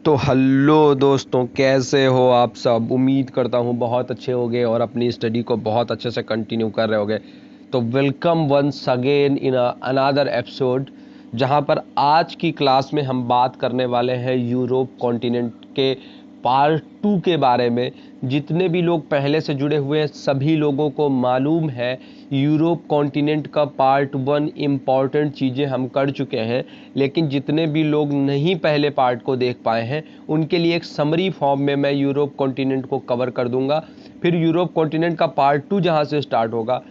तो हेलो दोस्तों, कैसे हो आप सब। उम्मीद करता हूँ बहुत अच्छे होंगे और अपनी स्टडी को बहुत अच्छे से कंटिन्यू कर रहे होंगे। तो welcome once again in another episode, जहाँ पर आज की क्लास में हम बात करने वाले हैं यूरोप कॉन्टिनेंट के पार्ट 2 के बारे में। जितने भी लोग पहले से जुड़े हुए हैं सभी लोगों को मालूम है यूरोप कॉन्टिनेंट का पार्ट 1 इम्पॉर्टेंट चीज़ें हम कर चुके हैं, लेकिन जितने भी लोग नहीं पहले पार्ट को देख पाए हैं उनके लिए एक समरी फॉर्म में मैं यूरोप कॉन्टिनेंट को कवर कर दूंगा। फिर यूरोप कॉन्टिनेंट का पार्ट 2 जहां से स्टार्ट होगा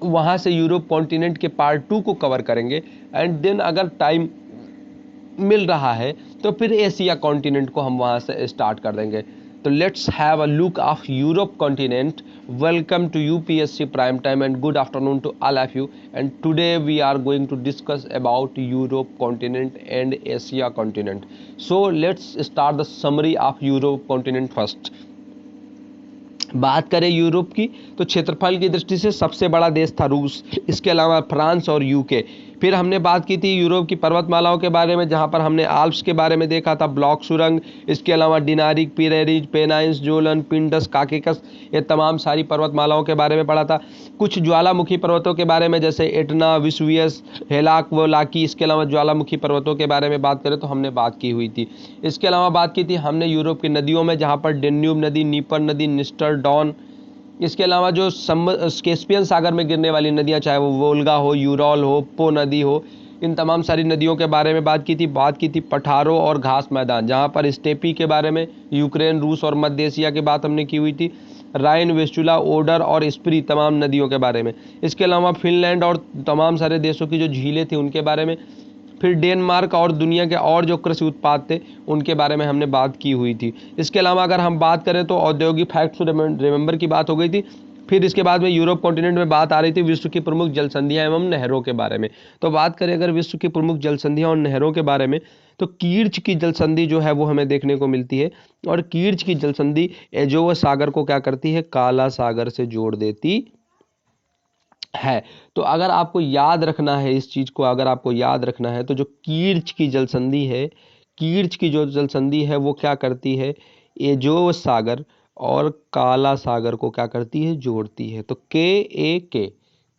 वहां से यूरोप कॉन्टिनेंट के पार्ट 2 को कवर करेंगे। एंड देन अगर टाइम मिल रहा है तो फिर एशिया कॉन्टिनेंट को हम वहां से स्टार्ट कर देंगे। तो let's have a look of Europe continent. Welcome to UPSC prime time and good afternoon to all of you. And today we are going to discuss about Europe continent and Asia continent. So let's start the summary of Europe continent first. बात करें Europe की तो क्षेत्रफल की दृष्टि से सबसे बड़ा देश था रूस, इसके अलावा फ्रांस और यूके। फिर हमने बात की थी यूरोप की पर्वतमालाओं के बारे में, जहां पर हमने आल्प्स के बारे में देखा था, ब्लॉक सुरंग, इसके अलावा डिनारिक, पिरेनिज, पेनाइंस, जोलन, पिंडस, काकेकस, ये तमाम सारी पर्वतमालाओं के बारे में पढ़ा था। कुछ ज्वालामुखी पर्वतों के बारे में जैसे एटना, विसुवियस, हेलाक व लाकी, इसके अलावा ज्वालामुखी पर्वतों के बारे में बात करें तो हमने बात की हुई थी। इसके अलावा बात की थी हमने यूरोप की नदियों में, जहाँ पर डेन्यूब नदी, नीपर नदी, निस्टर, डॉन, इसके अलावा जो कैस्पियन सागर में गिरने वाली नदियां, चाहे वो वोल्गा हो, यूरल हो, पो नदी हो, इन तमाम सारी नदियों के बारे में बात की थी पठारों और घास मैदान, जहां पर स्टेपी के बारे में, यूक्रेन, रूस और मध्य एशिया की बात हमने की हुई थी। राइन, वेस्टुला, ओडर और स्प्री, तमाम नदियों के बारे में। इसके अलावा फिनलैंड और तमाम सारे देशों की जो झीलें थी उनके बारे में। फिर डेनमार्क और दुनिया के और जो कृषि उत्पाद थे उनके बारे में हमने बात की हुई थी। इसके अलावा अगर हम बात करें तो औद्योगिक फैक्ट्स रिमेंबर की बात हो गई थी। फिर इसके बाद में यूरोप कॉन्टिनेंट में बात आ रही थी विश्व की प्रमुख जल संधियां एवं नहरों के बारे में। तो बात करें अगर विश्व की प्रमुख जल संधियां और नहरों के बारे में, तो कीर्च की जल संधि जो है वो हमें देखने को मिलती है। और कीर्च की जल संधि एजोव सागर को क्या करती है, काला सागर से जोड़ देती है। तो अगर आपको याद रखना है इस चीज को, अगर आपको याद रखना है तो जो कीर्च की जल संधि है, कीर्च की जो जल संधि है वो क्या करती है, एजोव सागर और काला सागर को क्या करती है, जोड़ती है। तो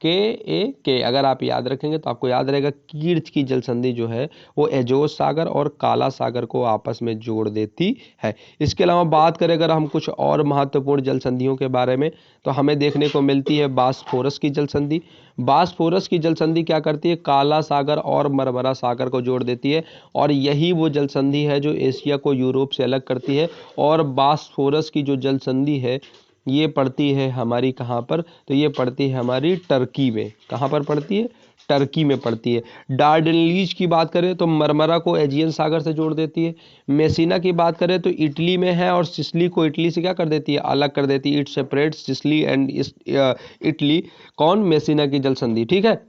के अगर आप याद रखेंगे तो आपको याद रहेगा कीर्च की जल संधि जो है वो एजोव सागर और काला सागर को आपस में जोड़ देती है। इसके अलावा बात करें अगर हम कुछ और महत्वपूर्ण जल संधियों के बारे में, तो हमें देखने को मिलती है बास्फोरस की जल संधि। बास्फोरस की जल संधि क्या करती है, काला सागर और मरमरा सागर को जोड़ देती है। और यही वो जल संधि है जो एशिया को यूरोप से अलग करती है। और बास्फोरस की जो जल संधि है ये पड़ती है हमारी कहाँ पर, तो ये पड़ती है हमारी टर्की में। कहाँ पर पड़ती है, टर्की में पड़ती है। डार्डेनलीज की बात करें तो मरमरा को एजियन सागर से जोड़ देती है। मेसिना की बात करें तो इटली में है और सिसली को इटली से क्या कर देती है, अलग कर देती है। It separate Sicily and Italy. कौन, मेसिना की जल संधि, ठीक है।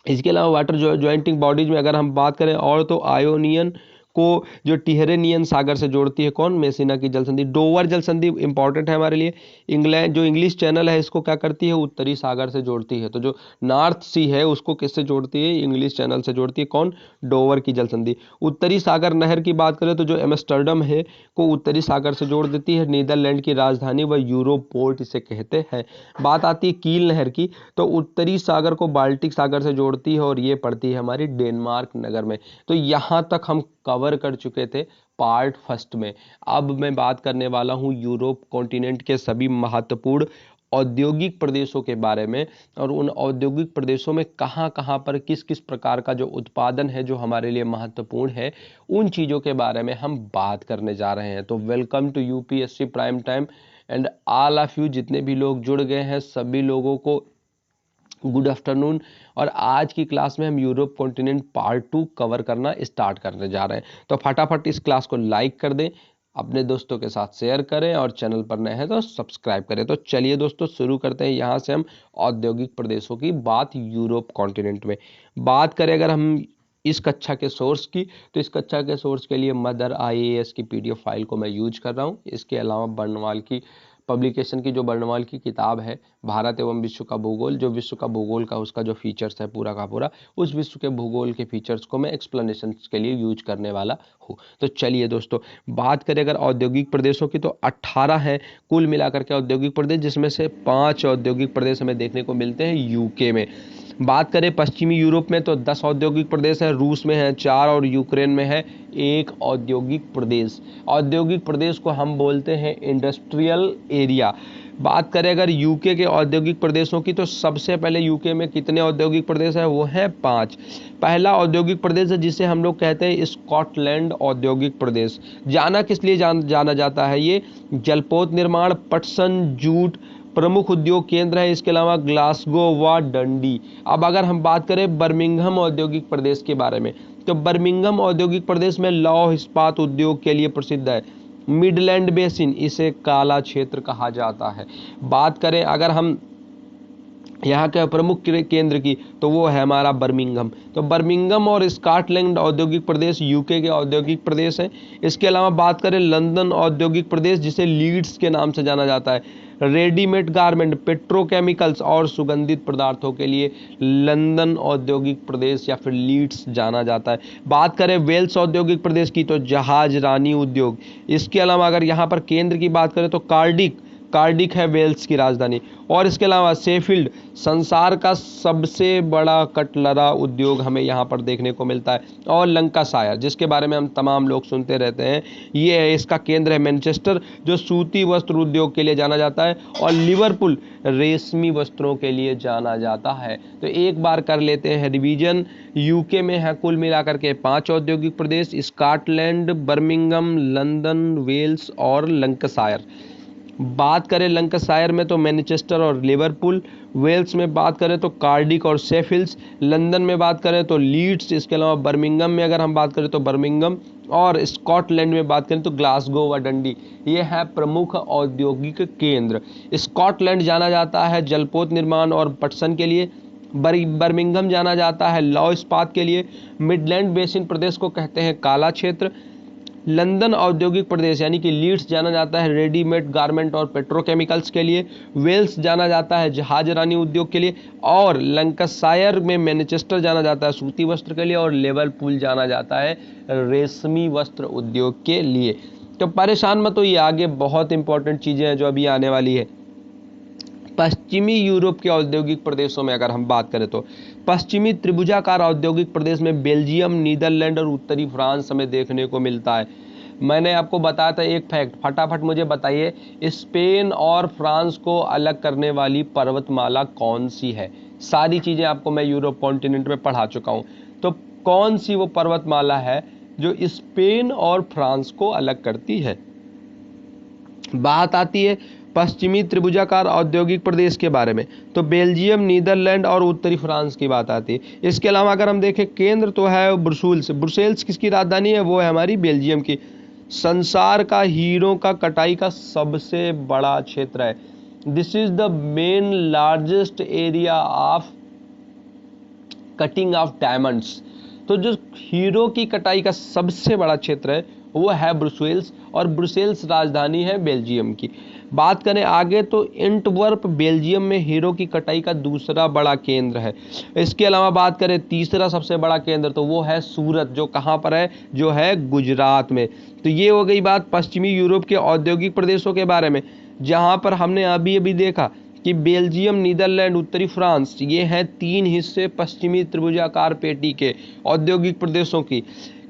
इसके अलावा वाटर ज्वाइंटिंग बॉडीज में अगर हम बात करें और तो आयोनियन को जो टिहरेनियन सागर से जोड़ती है, कौन, मेसिना की जल संधि। डोवर जल संधि इंपॉर्टेंट है हमारे लिए। इंग्लैंड जो इंग्लिश चैनल है इसको क्या करती है, उत्तरी सागर से जोड़ती है। तो जो नॉर्थ सी है उसको किससे जोड़ती है, इंग्लिश चैनल से जोड़ती है, कौन, डोवर की जल संधि। उत्तरी सागर नहर की बात करें तो जो एम्स्टर्डम है को उत्तरी सागर से जोड़ देती है। नीदरलैंड की राजधानी व यूरोप पोर्ट इसे कहते हैं। बात आती है कील नहर की, तो उत्तरी सागर को बाल्टिक सागर से जोड़ती है और ये पड़ती है हमारी डेनमार्क नगर में। तो यहाँ तक हम कवर कर चुके थे पार्ट फर्स्ट में। अब मैं बात करने वाला हूँ यूरोप कॉन्टिनेंट के सभी महत्वपूर्ण औद्योगिक प्रदेशों के बारे में, और उन औद्योगिक प्रदेशों में कहाँ कहाँ पर किस किस प्रकार का जो उत्पादन है जो हमारे लिए महत्वपूर्ण है, उन चीज़ों के बारे में हम बात करने जा रहे हैं। तो welcome to UPSC prime time and all of you, जितने भी लोग जुड़ गए हैं सभी लोगों को गुड आफ्टरनून। और आज की क्लास में हम यूरोप कॉन्टिनेंट पार्ट 2 कवर करना स्टार्ट करने जा रहे हैं। तो फटाफट इस क्लास को लाइक कर दें, अपने दोस्तों के साथ शेयर करें और चैनल पर नए हैं तो सब्सक्राइब करें। तो चलिए दोस्तों शुरू करते हैं। यहाँ से हम औद्योगिक प्रदेशों की बात यूरोप कॉन्टिनेंट में बात करें अगर हम इस कक्षा के सोर्स की, तो इस कक्षा के सोर्स के लिए मदर IAS की PDF फाइल को मैं यूज कर रहा हूँ। इसके अलावा बर्नवाल की पब्लिकेशन की जो बर्नवाल की किताब है भारत एवं विश्व का भूगोल, जो विश्व का भूगोल का उसका जो फीचर्स है पूरा का पूरा, उस विश्व के भूगोल के फीचर्स को मैं एक्सप्लेनेशन के लिए यूज करने वाला हूँ। तो चलिए दोस्तों, बात करें अगर औद्योगिक प्रदेशों की तो 18 हैं कुल मिलाकर के औद्योगिक प्रदेश, जिसमें से 5 औद्योगिक प्रदेश हमें देखने को मिलते हैं यूके में। बात करें पश्चिमी यूरोप में तो 10 औद्योगिक प्रदेश है, रूस में है 4 और यूक्रेन में है 1 औद्योगिक प्रदेश। औद्योगिक प्रदेश को हम बोलते हैं इंडस्ट्रियल एरिया। बात करें अगर यूके के औद्योगिक प्रदेशों की तो सबसे पहले यूके में कितने औद्योगिक प्रदेश है, वो है 5। पहला औद्योगिक प्रदेश है जिसे हम लोग कहते हैं स्कॉटलैंड औद्योगिक प्रदेश। जाना किस लिए जाना जाता है, ये जलपोत निर्माण, पटसन, जूट प्रमुख उद्योग केंद्र है। इसके अलावा ग्लासगो व डंडी। अब अगर हम बात करें बर्मिंघम औद्योगिक प्रदेश के बारे में तो बर्मिंघम औद्योगिक प्रदेश में लौह इस्पात उद्योग के लिए प्रसिद्ध है। मिडलैंड बेसिन, इसे काला क्षेत्र कहा जाता है। बात करें अगर हम यहाँ के प्रमुख केंद्र की तो वो है हमारा बर्मिंघम। तो बर्मिंघम और स्कॉटलैंड औद्योगिक प्रदेश यूके के औद्योगिक प्रदेश हैं। इसके अलावा बात करें लंदन औद्योगिक प्रदेश जिसे लीड्स के नाम से जाना जाता है। रेडीमेड गारमेंट, पेट्रोकेमिकल्स और सुगंधित पदार्थों के लिए लंदन औद्योगिक प्रदेश या फिर लीड्स जाना जाता है। बात करें वेल्स औद्योगिक प्रदेश की तो जहाज रानी उद्योग। इसके अलावा अगर यहाँ पर केंद्र की बात करें तो कार्डिक है वेल्स की राजधानी। और इसके अलावा शेफील्ड, संसार का सबसे बड़ा कटलरा उद्योग हमें यहाँ पर देखने को मिलता है। और लंकाशायर, जिसके बारे में हम तमाम लोग सुनते रहते हैं, ये है, इसका केंद्र है मैनचेस्टर जो सूती वस्त्र उद्योग के लिए जाना जाता है। और लिवरपूल रेशमी वस्त्रों के लिए जाना जाता है। तो एक बार कर लेते हैं रिवीजन। यूके में है कुल मिलाकर के 5 औद्योगिक प्रदेश, स्कॉटलैंड, बर्मिंघम, लंदन, वेल्स और लंकाशायर। बात करें लंकाशायर में तो मैनचेस्टर और लिवरपूल, वेल्स में बात करें तो कार्डिक और शेफील्ड, लंदन में बात करें तो लीड्स, इसके अलावा बर्मिंघम में अगर हम बात करें तो बर्मिंघम, और स्कॉटलैंड में बात करें तो ग्लासगो व डंडी। ये है प्रमुख औद्योगिक केंद्र। स्कॉटलैंड जाना जाता है जलपोत निर्माण और पटसन के लिए। बर्मिंघम जाना जाता है लौह इस्पात के लिए। मिडलैंड बेसिन प्रदेश को कहते हैं काला क्षेत्र। लंदन औद्योगिक प्रदेश यानी कि लीड्स जाना जाता है रेडीमेड गारमेंट और पेट्रोकेमिकल्स के लिए। वेल्स जाना जाता है जहाज रानी उद्योग के लिए। और लंकाशायर में मैनचेस्टर जाना जाता है सूती वस्त्र के लिए। और लिवरपूल जाना जाता है रेशमी वस्त्र उद्योग के लिए। तो परेशान मत होइए, आगे बहुत इंपॉर्टेंट चीज़ें हैं जो अभी आने वाली है। पश्चिमी यूरोप के औद्योगिक प्रदेशों में अगर हम बात करें तो पश्चिमी त्रिभुजाकार औद्योगिक प्रदेश में बेल्जियम, नीदरलैंड और उत्तरी फ्रांस हमें देखने को मिलता है। मैंने आपको बताया था एक फैक्ट, फटाफट मुझे बताइए, स्पेन और फ्रांस को अलग करने वाली पर्वतमाला कौन सी है? सारी चीज़ें आपको मैं यूरोप कॉन्टिनेंट में पढ़ा चुका हूँ। तो कौन सी वो पर्वतमाला है जो स्पेन और फ्रांस को अलग करती है? बात आती है पश्चिमी त्रिभुजाकार औद्योगिक प्रदेश के बारे में तो बेल्जियम, नीदरलैंड और उत्तरी फ्रांस की बात आती है। इसके अलावा अगर हम देखें केंद्र तो है ब्रुसेल्स किसकी राजधानी है? वो है हमारी बेल्जियम की। संसार का हीरों का कटाई का सबसे बड़ा क्षेत्र है। This is the main largest area of cutting of diamonds. तो जो हीरो की कटाई का सबसे बड़ा क्षेत्र है वो है ब्रुसेल्स, और ब्रुसेल्स राजधानी है बेल्जियम की। बात करें आगे तो एंटवर्प बेल्जियम में हीरो की कटाई का दूसरा बड़ा केंद्र है। इसके अलावा बात करें तीसरा सबसे बड़ा केंद्र तो वो है सूरत, जो कहाँ पर है? जो है गुजरात में। तो ये हो गई बात पश्चिमी यूरोप के औद्योगिक प्रदेशों के बारे में, जहाँ पर हमने अभी अभी देखा कि बेल्जियम, नीदरलैंड, उत्तरी फ्रांस, ये हैं 3 हिस्से पश्चिमी त्रिभुजाकार पेटी के औद्योगिक प्रदेशों की।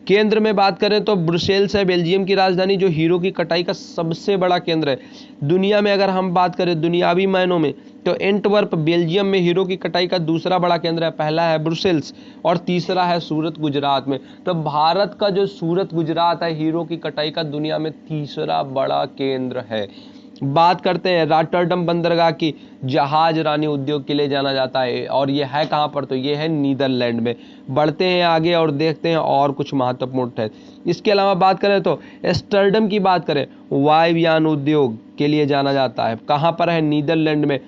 केंद्र में बात करें तो ब्रुसेल्स है बेल्जियम की राजधानी, जो हीरो की कटाई का सबसे बड़ा केंद्र है। दुनिया में अगर हम बात करें दुनियावी मायनों में तो एंटवर्प बेल्जियम में हीरो की कटाई का दूसरा बड़ा केंद्र है। पहला है ब्रुसेल्स और तीसरा है सूरत गुजरात में। तो भारत का जो सूरत गुजरात है हीरो की कटाई का दुनिया में तीसरा बड़ा केंद्र है। बात करते हैं रॉटरडम बंदरगाह की, जहाज रानी उद्योग के लिए जाना जाता है, और ये है कहाँ पर? तो ये है नीदरलैंड में। बढ़ते हैं आगे और देखते हैं और कुछ महत्वपूर्ण है। इसके अलावा बात करें तो एम्स्टर्डम की बात करें, वायुयान उद्योग के लिए जाना जाता है। कहाँ पर है? नीदरलैंड में।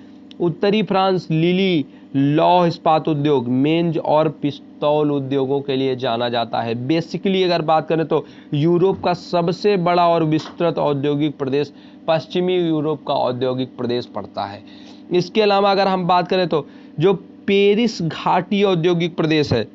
उत्तरी फ्रांस लिली लौह इस्पात उद्योग, मेंज और पिस्तौल उद्योगों के लिए जाना जाता है। बेसिकली अगर बात करें तो यूरोप का सबसे बड़ा और विस्तृत औद्योगिक प्रदेश पश्चिमी यूरोप का औद्योगिक प्रदेश पड़ता है। इसके अलावा अगर हम बात करें तो जो पेरिस घाटी औद्योगिक प्रदेश है,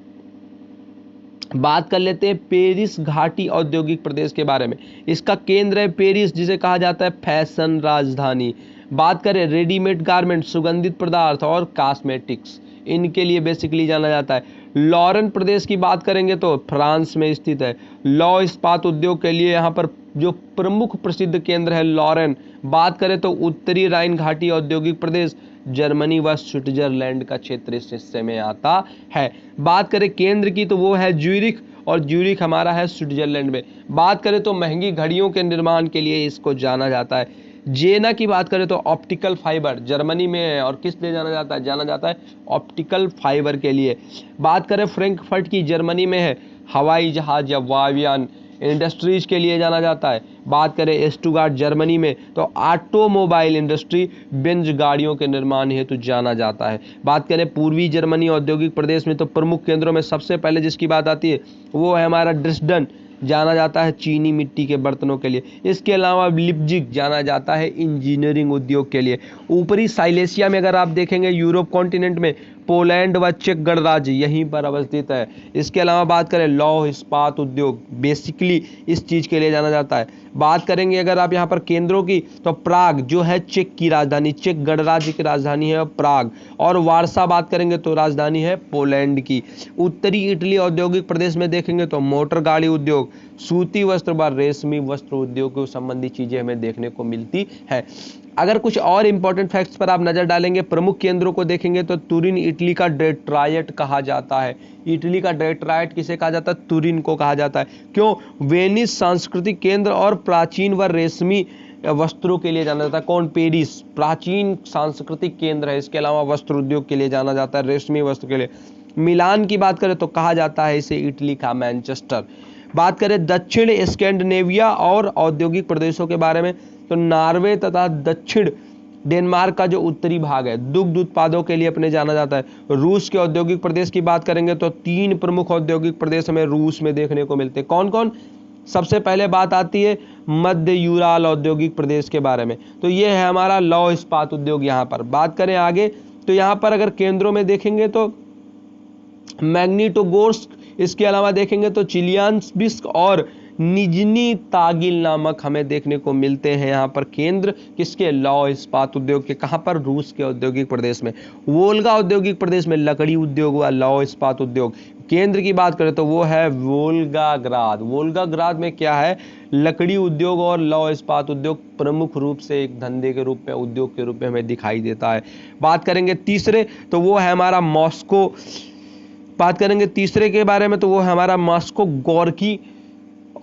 बात कर लेते हैं पेरिस घाटी औद्योगिक प्रदेश के बारे में। इसका केंद्र है पेरिस, जिसे कहा जाता है फैशन राजधानी। बात करें रेडीमेड गारमेंट, सुगंधित पदार्थ और कॉस्मेटिक्स, इनके लिए बेसिकली जाना जाता है। लॉरेन प्रदेश की बात करेंगे तो फ्रांस में स्थित है। लौह इस्पात उद्योग के लिए यहाँ पर जो प्रमुख प्रसिद्ध केंद्र है लॉरेन। बात करें तो उत्तरी राइन घाटी औद्योगिक प्रदेश जर्मनी व स्विट्जरलैंड का क्षेत्र इस हिस्से में आता है। बात करें केंद्र की तो वो है ज्यूरिख, और ज्यूरिख हमारा है स्विट्जरलैंड में। बात करें तो महंगी घड़ियों के निर्माण के लिए इसको जाना जाता है। जेना की बात करें तो ऑप्टिकल फाइबर जर्मनी में है, और किस लिए जाना जाता है? जाना जाता है ऑप्टिकल फाइबर के लिए। बात करें फ्रैंकफर्ट की, जर्मनी में है, हवाई जहाज या वायुयान इंडस्ट्रीज के लिए जाना जाता है। बात करें स्टुटगार्ट जर्मनी में तो ऑटोमोबाइल इंडस्ट्री, बेंज गाड़ियों के निर्माण हेतु जाना जाता है। बात करें पूर्वी जर्मनी औद्योगिक प्रदेश में तो प्रमुख केंद्रों में सबसे पहले जिसकी बात आती है वो है हमारा ड्रेसडन, जाना जाता है चीनी मिट्टी के बर्तनों के लिए। इसके अलावा लिप्जिग जाना जाता है इंजीनियरिंग उद्योग के लिए। ऊपरी साइलेशिया में अगर आप देखेंगे यूरोप कॉन्टिनेंट में पोलैंड व चेक गणराज्य यहीं पर अवस्थित है। इसके अलावा बात करें लौह इस्पात उद्योग, बेसिकली इस चीज के लिए जाना जाता है। बात करेंगे अगर आप यहाँ पर केंद्रों की तो प्राग जो है चेक की राजधानी, चेक गणराज्य की राजधानी है प्राग, और वारसा बात करेंगे तो राजधानी है पोलैंड की। उत्तरी इटली औद्योगिक प्रदेश में देखेंगे तो मोटर गाड़ी उद्योग, सूती वस्त्र व रेशमी वस्त्र उद्योग को संबंधी चीजें हमें देखने को मिलती है। अगर कुछ और इंपॉर्टेंट फैक्ट्स पर आप नजर डालेंगे, प्रमुख केंद्रों को देखेंगे तो तुरिन इटली का डेट्रायट कहा जाता है। इटली का डेट्रायट किसे कहा जाता है? तुरिन को कहा जाता है। क्यों? वेनिस सांस्कृतिक केंद्र और प्राचीन व रेशमी वस्त्रों के लिए जाना जाता है। कौन? पेरिस प्राचीन सांस्कृतिक केंद्र है। इसके अलावा वस्त्र उद्योग के लिए जाना जाता है, रेशमी वस्त्र के लिए। मिलान की बात करें तो कहा जाता है इसे इटली का मैनचेस्टर। बात करें दक्षिण स्कैंडिनेविया और औद्योगिक प्रदेशों के बारे में तो नॉर्वे तथा दक्षिण डेनमार्क का जो उत्तरी भाग है दुग्ध उत्पादों के लिए अपने जाना जाता है। रूस के औद्योगिक प्रदेश की बात करेंगे तो 3 प्रमुख औद्योगिक प्रदेश हमें रूस में देखने को मिलते हैं। कौन कौन? सबसे पहले बात आती है मध्य यूराल औद्योगिक प्रदेश के बारे में, तो ये है हमारा लौह इस्पात उद्योग। यहाँ पर बात करें आगे तो यहाँ पर अगर केंद्रों में देखेंगे तो मैग्निटोगोर्स्क, इसके अलावा देखेंगे तो चिलियानस्बिस्क और निजनी तागिल नामक हमें देखने को मिलते हैं यहाँ पर केंद्र किसके? लौह इस्पात उद्योग के। कहाँ पर? रूस के औद्योगिक प्रदेश में। वोल्गा औद्योगिक प्रदेश में लकड़ी उद्योग व लौह इस्पात उद्योग। केंद्र की बात करें तो वो है वोल्गाग्राद। वोल्गाग्राद में क्या है? लकड़ी उद्योग और लौह इस्पात उद्योग प्रमुख रूप से एक धंधे के रूप में, उद्योग के रूप में हमें दिखाई देता है। बात करेंगे तीसरे तो वो है हमारा मॉस्को। बात करेंगे तीसरे के बारे में तो वो है हमारा मॉस्को गोर्की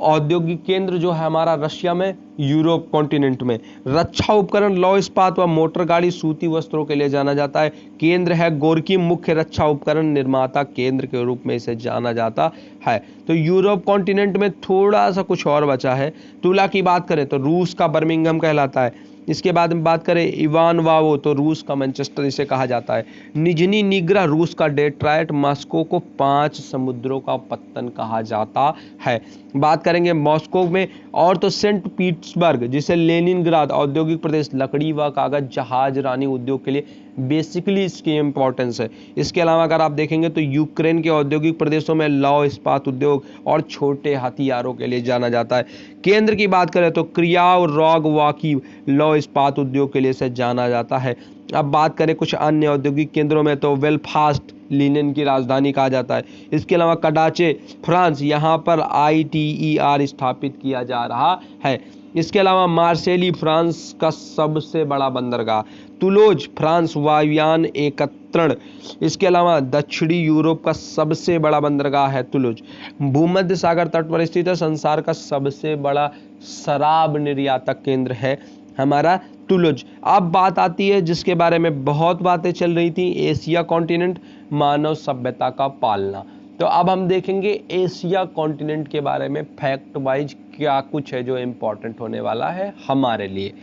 औद्योगिक केंद्र जो है हमारा रशिया में, यूरोप कॉन्टिनेंट में। रक्षा उपकरण, लौह इस्पात व मोटर गाड़ी, सूती वस्त्रों के लिए जाना जाता है। केंद्र है गोर्की, मुख्य रक्षा उपकरण निर्माता केंद्र के रूप में इसे जाना जाता है। तो यूरोप कॉन्टिनेंट में थोड़ा सा कुछ और बचा है। तुला की बात करें तो रूस का बर्मिंघम कहलाता है। इसके बाद में बात करें इवानोवो तो रूस का मैनचेस्टर इसे कहा जाता है। निजनी निग्रह रूस का डेट्रायट, मॉस्को को 5 समुद्रों का पत्तन कहा जाता है। बात करेंगे मॉस्को में और तो सेंट पीटर्सबर्ग जिसे लेनिनग्राद औद्योगिक प्रदेश, लकड़ी व कागज जहाज रानी उद्योग के लिए बेसिकली इसकी इंपॉर्टेंस है। इसके अलावा अगर आप देखेंगे तो यूक्रेन के औद्योगिक प्रदेशों में लौह इस्पात उद्योग और छोटे हथियारों के लिए जाना जाता है। केंद्र की बात करें तो क्रियाव रोगवाकी लौह इस्पात उद्योग के लिए इसे जाना जाता है। अब बात करें कुछ अन्य औद्योगिक केंद्रों में तो बेलफास्ट लिनेन की राजधानी कहा जाता है। इसके अलावा कडाचे फ्रांस, यहाँ पर ITER स्थापित किया जा रहा है। इसके अलावा मार्सेली फ्रांस का सबसे बड़ा बंदरगाह, तुलोज फ्रांस वायुयान एकत्रण। इसके अलावा दक्षिणी यूरोप का सबसे बड़ा बंदरगाह है तुलोज। भूमध्य सागर तट पर स्थित है, संसार का सबसे बड़ा शराब निर्यातक केंद्र है हमारा तुलोज। अब बात आती है जिसके बारे में बहुत बातें चल रही थी, एशिया कॉन्टिनेंट, मानव सभ्यता का पालना। तो अब हम देखेंगे एशिया कॉन्टिनेंट के बारे में फैक्ट वाइज क्या कुछ है जो इंपॉर्टेंट होने वाला है हमारे लिए।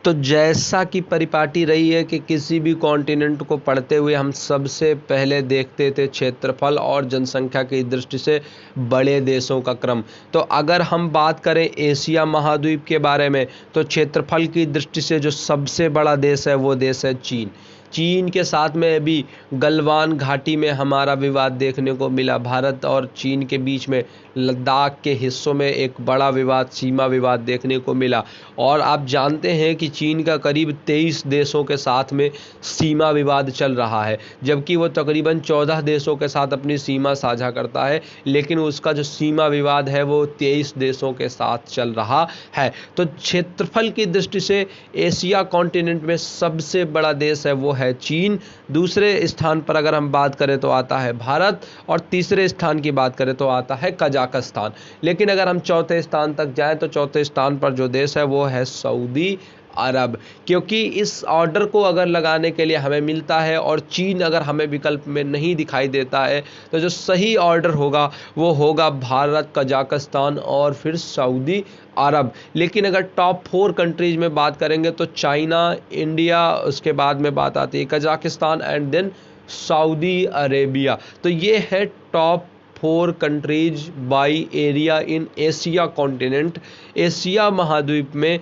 तो जैसा कि परिपाटी रही है कि किसी भी कॉन्टिनेंट को पढ़ते हुए हम सबसे पहले देखते थे क्षेत्रफल और जनसंख्या की दृष्टि से बड़े देशों का क्रम। तो अगर हम बात करें एशिया महाद्वीप के बारे में, तो क्षेत्रफल की दृष्टि से जो सबसे बड़ा देश है वो देश है चीन। चीन के साथ में अभी गलवान घाटी में हमारा विवाद देखने को मिला। भारत और चीन के बीच में लद्दाख के हिस्सों में एक बड़ा विवाद, सीमा विवाद देखने को मिला। और आप जानते हैं कि चीन का करीब 23 देशों के साथ में सीमा विवाद चल रहा है, जबकि वो तकरीबन 14 देशों के साथ अपनी सीमा साझा करता है, लेकिन उसका जो सीमा विवाद है वो 23 देशों के साथ चल रहा है। तो क्षेत्रफल की दृष्टि से एशिया कॉन्टिनेंट में सबसे बड़ा देश है वो है चीन। दूसरे स्थान पर अगर हम बात करें तो आता है भारत, और तीसरे स्थान की बात करें तो आता है कजाकिस्तान। लेकिन अगर हम चौथे स्थान तक जाएं तो चौथे स्थान पर जो देश है वो है सऊदी अरब, क्योंकि इस ऑर्डर को अगर लगाने के लिए हमें मिलता है और चीन अगर हमें विकल्प में नहीं दिखाई देता है, तो जो सही ऑर्डर होगा वो होगा भारत, कजाकिस्तान और फिर सऊदी अरब। लेकिन अगर टॉप 4 कंट्रीज में बात करेंगे तो चाइना, इंडिया, उसके बाद में बात आती है Kazakhstan and then Saudi Arabia. तो ये है top 4 countries by area in Asia continent. Asia महाद्वीप में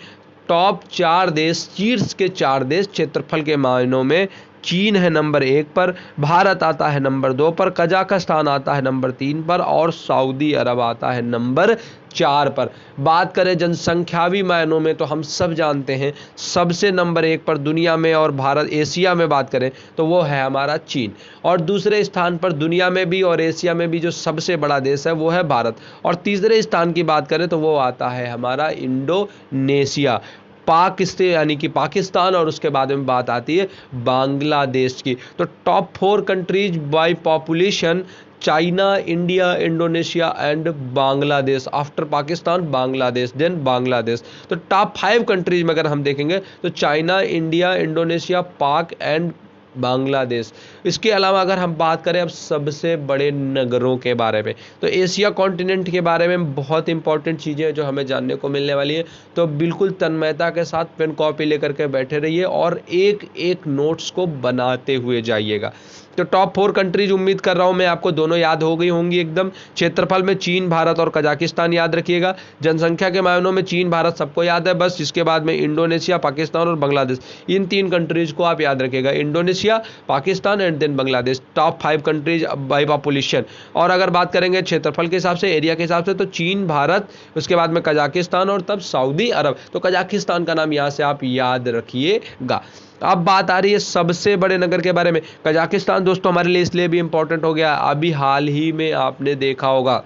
टॉप 4 देश, शीर्ष के 4 देश क्षेत्रफल के मायनों में चीन है नंबर 1 पर, भारत आता है नंबर 2 पर, कजाकिस्तान आता है नंबर 3 पर और सऊदी अरब आता है नंबर 4 पर। बात करें जनसंख्यावी मायनों में तो हम सब जानते हैं सबसे नंबर 1 पर दुनिया में और भारत, एशिया में बात करें तो वो है हमारा चीन। और दूसरे स्थान पर दुनिया में भी और एशिया में भी जो सबसे बड़ा देश है वो है भारत। और तीसरे स्थान की बात करें तो वो आता है हमारा इंडोनेशिया, पाकिस्तान यानी कि पाकिस्तान, और उसके बाद में बात आती है बांग्लादेश की। तो top 4 countries by population China, India, Indonesia and Bangladesh. After Pakistan Bangladesh, then Bangladesh. तो टॉप 5 कंट्रीज में अगर हम देखेंगे तो China, India, Indonesia, Pak and Bangladesh. इसके अलावा अगर हम बात करें अब सबसे बड़े नगरों के बारे में, तो एशिया कॉन्टिनेंट के बारे में बहुत इंपॉर्टेंट चीज़ें हैं जो हमें जानने को मिलने वाली है। तो बिल्कुल तन्मयता के साथ पेन कॉपी लेकर के बैठे रहिए और एक एक नोट्स को बनाते हुए जाइएगा। तो टॉप 4 कंट्रीज उम्मीद कर रहा हूं मैं आपको दोनों याद हो गई होंगी एकदम। क्षेत्रफल में चीन, भारत और कजाकिस्तान याद रखिएगा। जनसंख्या के मायनों में चीन, भारत सबको याद है बस, जिसके बाद में इंडोनेशिया, पाकिस्तान और बांग्लादेश, इन 3 कंट्रीज को आप याद रखिएगा। Indonesia, Pakistan and then Bangladesh, top 5 countries by population. और अगर बात करेंगे क्षेत्रफल के हिसाब से, एरिया के हिसाब से, तो चीन, भारत, उसके बाद में कजाकिस्तान और तब सऊदी अरब। तो कजाकिस्तान का नाम यहाँ से आप याद रखिएगा। अब बात आ रही है सबसे बड़े नगर के बारे में। कजाकिस्तान दोस्तों हमारे लिए इसलिए भी इंपॉर्टेंट हो गया, अभी हाल ही में आपने देखा होगा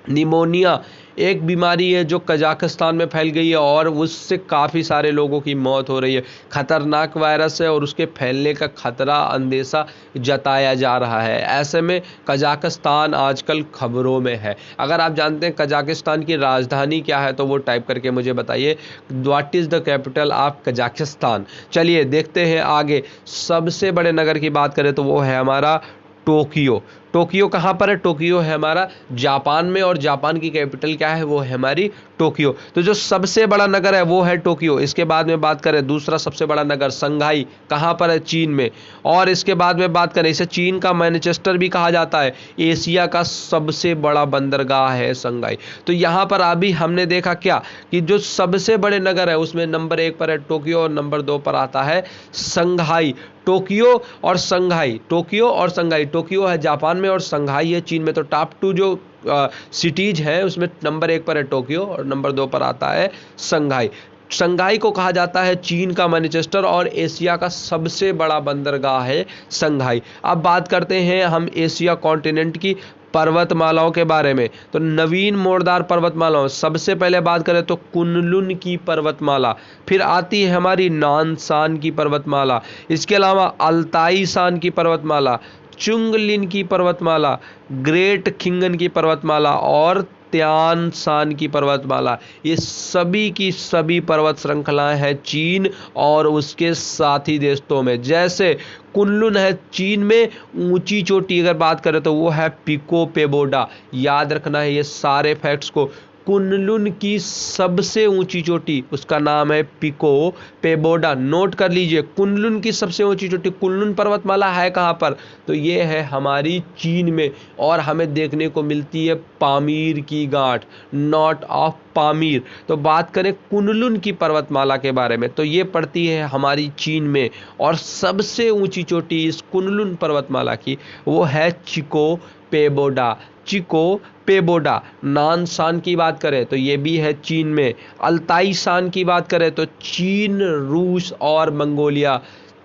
निमोनिया एक बीमारी है जो कजाकिस्तान में फैल गई है और उससे काफ़ी सारे लोगों की मौत हो रही है। खतरनाक वायरस है और उसके फैलने का खतरा, अंदेशा जताया जा रहा है। ऐसे में कजाकिस्तान आजकल खबरों में है। अगर आप जानते हैं कजाकिस्तान की राजधानी क्या है तो वो टाइप करके मुझे बताइए, what is the capital of Kazakhstan. चलिए देखते हैं आगे। सबसे बड़े नगर की बात करें तो वो है हमारा टोक्यो। टोक्यो कहाँ पर है? टोक्यो है हमारा जापान में, और जापान की कैपिटल क्या है? वो है हमारी टोक्यो। तो जो सबसे बड़ा नगर है वो है टोक्यो। इसके बाद में बात करें दूसरा सबसे बड़ा नगर संघाई, कहाँ पर है? चीन में। और इसके बाद में बात करें, इसे चीन का मैनचेस्टर भी कहा जाता है। एशिया का सबसे बड़ा बंदरगाह है संघाई। तो यहाँ पर अभी हमने देखा क्या कि जो सबसे बड़े नगर है उसमें नंबर 1 पर है टोक्यो और नंबर 2 पर आता है संघाई। टोक्यो और संघाई, टोक्यो और संघाई। टोक्यो है जापान में और संघाई है चीन में। तो टॉप 2 जो सिटीज है उसमें नंबर 1 पर है टोक्यो और नंबर 2 पर आता है संघाई। संघाई को कहा जाता है चीन का मैनचेस्टर और एशिया का सबसे बड़ा बंदरगाह है संघाई। अब बात करते हैं हम एशिया कॉन्टिनेंट की पर्वतमालाओं के बारे में। तो नवीन मोड़दार पर्वतमालाओं, सबसे पहले बात करें तो कुनलुन की पर्वतमाला, फिर आती है हमारी नानसान की पर्वतमाला, इसके अलावा अल्ताई शान की पर्वतमाला, चुंगलिन की पर्वतमाला, ग्रेट खिंगन की पर्वतमाला और त्यान शान की पर्वतमाला। ये सभी की सभी पर्वत श्रृंखलाएं हैं चीन और उसके साथी देशों में। जैसे कुनलुन है चीन में, ऊंची चोटी अगर बात करें तो वो है पिको पेगोडा। याद रखना है ये सारे फैक्ट्स को। कुनलुन की सबसे ऊंची चोटी, उसका नाम है पिको पेगोडा। नोट कर लीजिए, कुनलुन की सबसे ऊंची चोटी, कुनलुन पर्वतमाला है कहाँ पर, तो ये है हमारी चीन में, और हमें देखने को मिलती है पामीर की गांठ, नॉट ऑफ पामीर। तो बात करें कुनलुन की पर्वतमाला के बारे में, तो ये पड़ती है हमारी चीन में, और सबसे ऊंची चोटी इस कुनलुन पर्वतमाला की वो है चिको पेगोडा। चिको पेगोडा। नानसान की बात करें तो ये भी है चीन में। अल्ताई शान की बात करें तो चीन, रूस और मंगोलिया,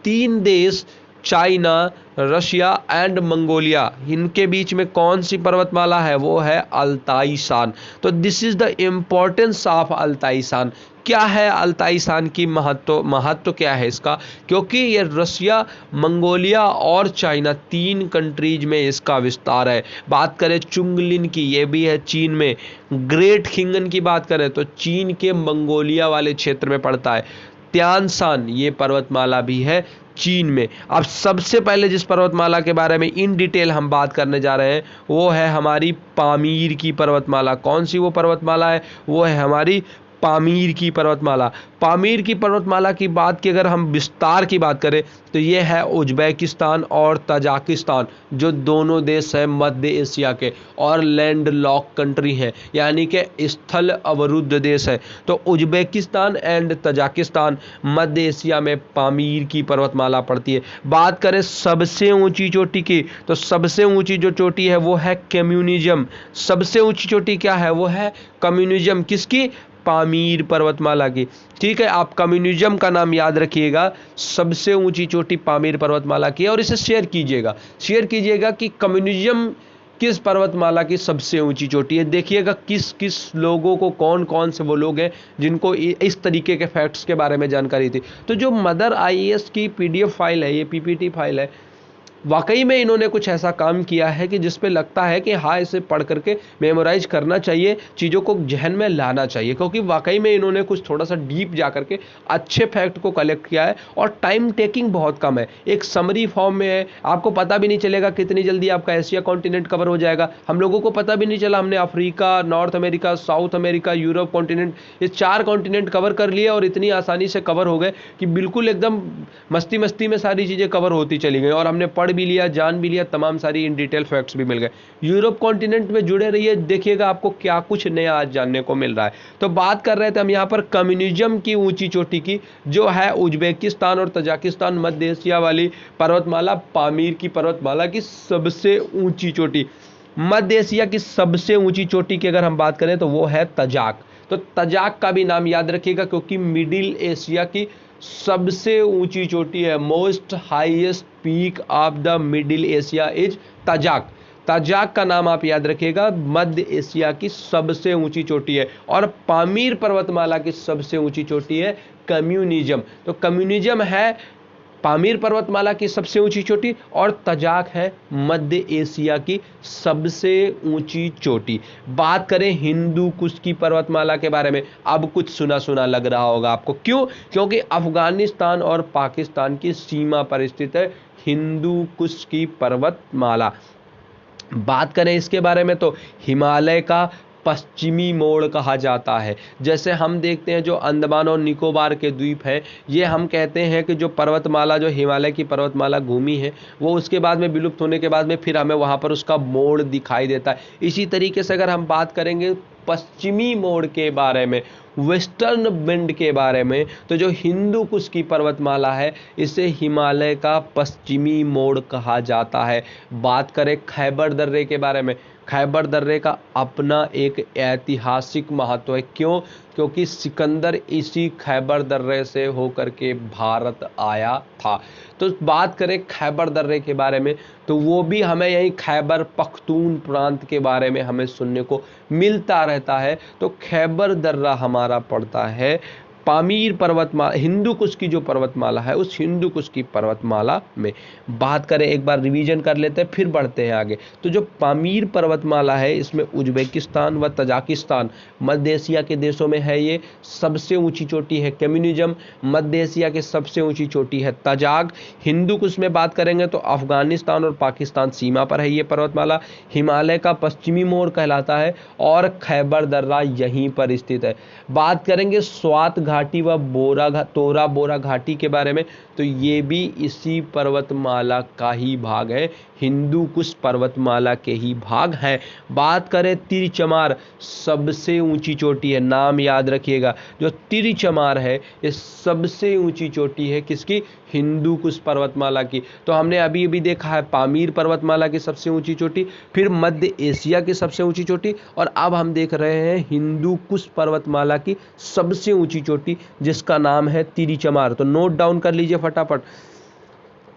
तीन देश, चाइना, रशिया एंड मंगोलिया, इनके बीच में कौन सी पर्वतमाला है, वो है अल्ताई शान। तो this is the importance of Altai शान। क्या है अल्ताई शान की महत्व क्या है इसका, क्योंकि ये रशिया, मंगोलिया और चाइना, तीन कंट्रीज में इसका विस्तार है। बात करें चुंगलिन की, ये भी है चीन में। ग्रेट खिंगन की बात करें तो चीन के मंगोलिया वाले क्षेत्र में पड़ता है। त्यानसान, ये पर्वतमाला भी है चीन में। अब सबसे पहले जिस पर्वतमाला के बारे में इन डिटेल हम बात करने जा रहे हैं वो है हमारी पामीर की पर्वतमाला। कौन सी वो पर्वतमाला है, वो है हमारी पामीर की पर्वतमाला। पामीर की पर्वतमाला की बात की अगर हम विस्तार की बात करें तो ये है उज्बेकिस्तान और तजाकिस्तान, जो दोनों देश हैं मध्य एशिया के और लैंड लॉक कंट्री हैं, यानी कि स्थल अवरुद्ध देश है। तो Uzbekistan and Tajikistan Madhya Asia में पामीर की पर्वतमाला पड़ती है। बात करें सबसे ऊंची चोटी की, तो सबसे ऊंची जो चोटी है वो है कम्युनिज्म। सबसे ऊंची चोटी क्या है, वो है कम्युनिज्म। किसकी, पामीर पर्वतमाला की। ठीक है, आप कम्युनिज्म का नाम याद रखिएगा, सबसे ऊंची चोटी पामीर पर्वतमाला की है, और इसे शेयर कीजिएगा कि कम्युनिज्म किस पर्वतमाला की सबसे ऊंची चोटी है। देखिएगा किस किस लोगों को, कौन कौन से वो लोग हैं जिनको इस तरीके के फैक्ट्स के बारे में जानकारी थी। तो जो मदर आईएएस की पीडीएफ फाइल है, ये पीपीटी फाइल है, वाकई में इन्होंने कुछ ऐसा काम किया है कि जिसपे लगता है कि हाँ, इसे पढ़ करके मेमोराइज करना चाहिए, चीज़ों को जहन में लाना चाहिए, क्योंकि वाकई में इन्होंने कुछ थोड़ा सा डीप जा करके अच्छे फैक्ट को कलेक्ट किया है, और टाइम टेकिंग बहुत कम है, एक समरी फॉर्म में है। आपको पता भी नहीं चलेगा कितनी जल्दी आपका एशिया कॉन्टिनेंट कवर हो जाएगा। हम लोगों को पता भी नहीं चला, हमने Africa, north America, south America, Europe continent, ये 4 कॉन्टिनेंट कवर कर लिए, और इतनी आसानी से कवर हो गए कि बिल्कुल एकदम मस्ती मस्ती में सारी चीज़ें कवर होती चली गई, और हमने पढ़ भी लिया, जान भी लिया, तमाम सारी इन डिटेल फैक्ट्स भी मिल गए। यूरोप कॉन्टिनेंट में जुड़े रहिए, देखिएगा आपको क्या कुछ नया आज जानने को मिल रहा है। तो बात कर रहे थे हम यहाँ पर कम्युनिज्म की ऊंची चोटी की, जो है उज्बेकिस्तान और तजाकिस्तान मध्य एशिया वाली पर्वतमाला, पामीर की पर्वतमाला की सबसे ऊंची चोटी। मध्य एशिया की सबसे ऊंची चोटी की अगर हम बात करें तो वो है तजाक। तो तजाक का भी नाम याद रखिएगा, क्योंकि मिडिल एशिया की सबसे ऊंची चोटी है, most highest peak of the Middle Asia is तजाक। तजाक का नाम आप याद रखिएगा, मध्य एशिया की सबसे ऊंची चोटी है। और पामीर पर्वतमाला की सबसे ऊंची चोटी है कम्युनिज्म। तो कम्युनिज्म है पामीर पर्वतमाला की सबसे ऊंची चोटी, और तजाक है मध्य एशिया की सबसे ऊंची चोटी। बात करें हिंदू कुश की पर्वतमाला के बारे में, अब कुछ सुना सुना लग रहा होगा आपको। क्यों, क्योंकि अफगानिस्तान और पाकिस्तान की सीमा पर स्थित है हिंदू कुश की पर्वतमाला। बात करें इसके बारे में तो हिमालय का पश्चिमी मोड़ कहा जाता है। जैसे हम देखते हैं जो अंडमान और निकोबार के द्वीप हैं, ये हम कहते हैं कि जो पर्वतमाला, जो हिमालय की पर्वतमाला घूमी है, वो उसके बाद में विलुप्त होने के बाद में फिर हमें वहाँ पर उसका मोड़ दिखाई देता है। इसी तरीके से अगर हम बात करेंगे पश्चिमी मोड़ के बारे में, वेस्टर्न बेंड के बारे में, तो जो हिंदू कुश की पर्वतमाला है इसे हिमालय का पश्चिमी मोड़ कहा जाता है। बात करें खैबर दर्रे के बारे में, खैबर दर्रे का अपना एक ऐतिहासिक महत्व है। क्यों, क्योंकि सिकंदर इसी खैबर दर्रे से होकर के भारत आया था। तो बात करें खैबर दर्रे के बारे में तो वो भी हमें यही खैबर पख्तून प्रांत के बारे में हमें सुनने को मिलता रहता है। तो खैबर दर्रा हमारा पड़ता है पामीर पर्वतमाला, हिंदू कुश की जो पर्वतमाला है उस हिंदू कुश की पर्वतमाला में बात करें, एक बार रिवीजन कर लेते हैं फिर बढ़ते हैं आगे। तो जो पामीर पर्वतमाला है इसमें उज्बेकिस्तान व तजाकिस्तान मध्य एशिया के देशों में है। ये सबसे ऊंची चोटी है कम्युनिज्म, मध्य एशिया की सबसे ऊंची चोटी है तजाग। हिंदू कुश में बात करेंगे तो अफगानिस्तान और पाकिस्तान सीमा पर है ये पर्वतमाला। हिमालय का पश्चिमी मोड़ कहलाता है और खैबर दर्रा यहीं पर स्थित है। बात करेंगे स्वात घाटी व तोरा बोरा घाटी के बारे में, तो ये भी इसी पर्वतमाला का ही भाग है, हिंदू कुश पर्वतमाला के ही भाग है। बात करें तिरचमार, सबसे ऊंची चोटी है, नाम याद रखिएगा, जो तिरचमार है ये सबसे ऊंची चोटी है किसकी, हिंदू कुश पर्वतमाला की। तो हमने अभी अभी देखा है पामीर पर्वतमाला की सबसे ऊंची चोटी, फिर मध्य एशिया की सबसे ऊंची चोटी, और अब हम देख रहे हैं हिंदू कुश पर्वतमाला की सबसे ऊंची चोटी जिसका नाम है तिरचमार। तो नोट डाउन कर लीजिए फटाफट।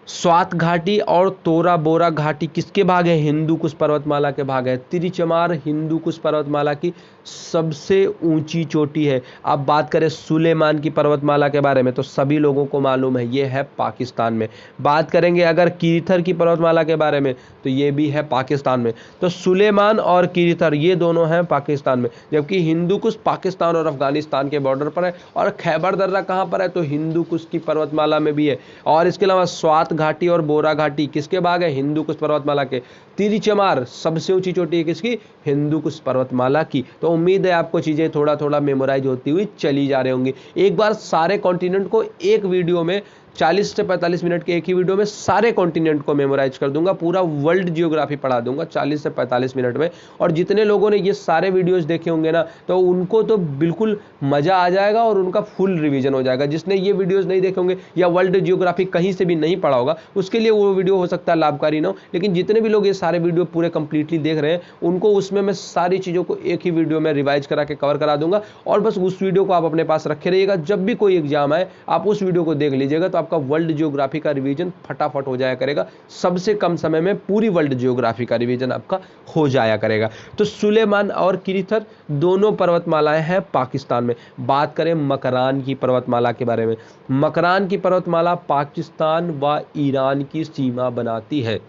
स्वात घाटी और तोरा बोरा घाटी किसके भाग है, हिंदू कुश पर्वतमाला के भाग है। तिरचमार हिंदू कुश पर्वतमाला की सबसे ऊंची चोटी है। अब बात करें सुलेमान की पर्वतमाला के बारे में, तो सभी लोगों को मालूम है ये है पाकिस्तान में। बात करेंगे अगर कीर्थर की पर्वतमाला के बारे में, तो ये भी है पाकिस्तान में। तो सुलेमान और कीर्थर ये दोनों हैं पाकिस्तान में, जबकि हिंदू कुश पाकिस्तान और अफगानिस्तान के बॉर्डर पर है। और खैबर दर्रा कहाँ पर है, तो हिंदू कुश की पर्वतमाला में भी है। और इसके अलावा स्वात घाटी और बोरा घाटी किसके भाग है, हिंदू कुश पर्वतमाला के। तिरचमार सबसे ऊंची चोटी है किसकी, हिंदू कुश पर्वतमाला की। तो उम्मीद है आपको चीजें थोड़ा थोड़ा मेमोराइज होती हुई चली जा रही होंगी। एक बार सारे कॉन्टिनेंट को एक वीडियो में 40 से 45 मिनट के एक ही वीडियो में सारे कॉन्टिनेंट को मेमोराइज कर दूंगा, पूरा वर्ल्ड जियोग्राफी पढ़ा दूंगा 40 से 45 मिनट में। और जितने लोगों ने ये सारे वीडियोस देखे होंगे ना, तो उनको तो बिल्कुल मजा आ जाएगा और उनका फुल रिवीजन हो जाएगा। जिसने ये वीडियोस नहीं देखे होंगे या वर्ल्ड जियोग्राफी कहीं से भी नहीं पढ़ा होगा, उसके लिए वो वीडियो हो सकता है लाभकारी ना हो, लेकिन जितने भी लोग ये सारे वीडियो पूरे कंप्लीटली देख रहे हैं उनको उसमें मैं सारी चीज़ों को एक ही वीडियो में रिवाइज करा के कवर करा दूंगा। और बस उस वीडियो को आप अपने पास रखे रहिएगा, जब भी कोई एग्जाम आए आप उस वीडियो को देख लीजिएगा, तो आपका वर्ल्ड जियोग्राफी का रिवीजन फटाफट हो जाया करेगा। सबसे कम समय में पूरी वर्ल्ड जियोग्राफी का रिवीजन आपका हो जाया करेगा। तो सुलेमान और कीर्थर दोनों पर्वतमालाएं हैं पाकिस्तान में। बात करें मकरान की पर्वतमाला के बारे में, मकरान की पर्वतमाला पाकिस्तान व ईरान की सीमा बनाती है।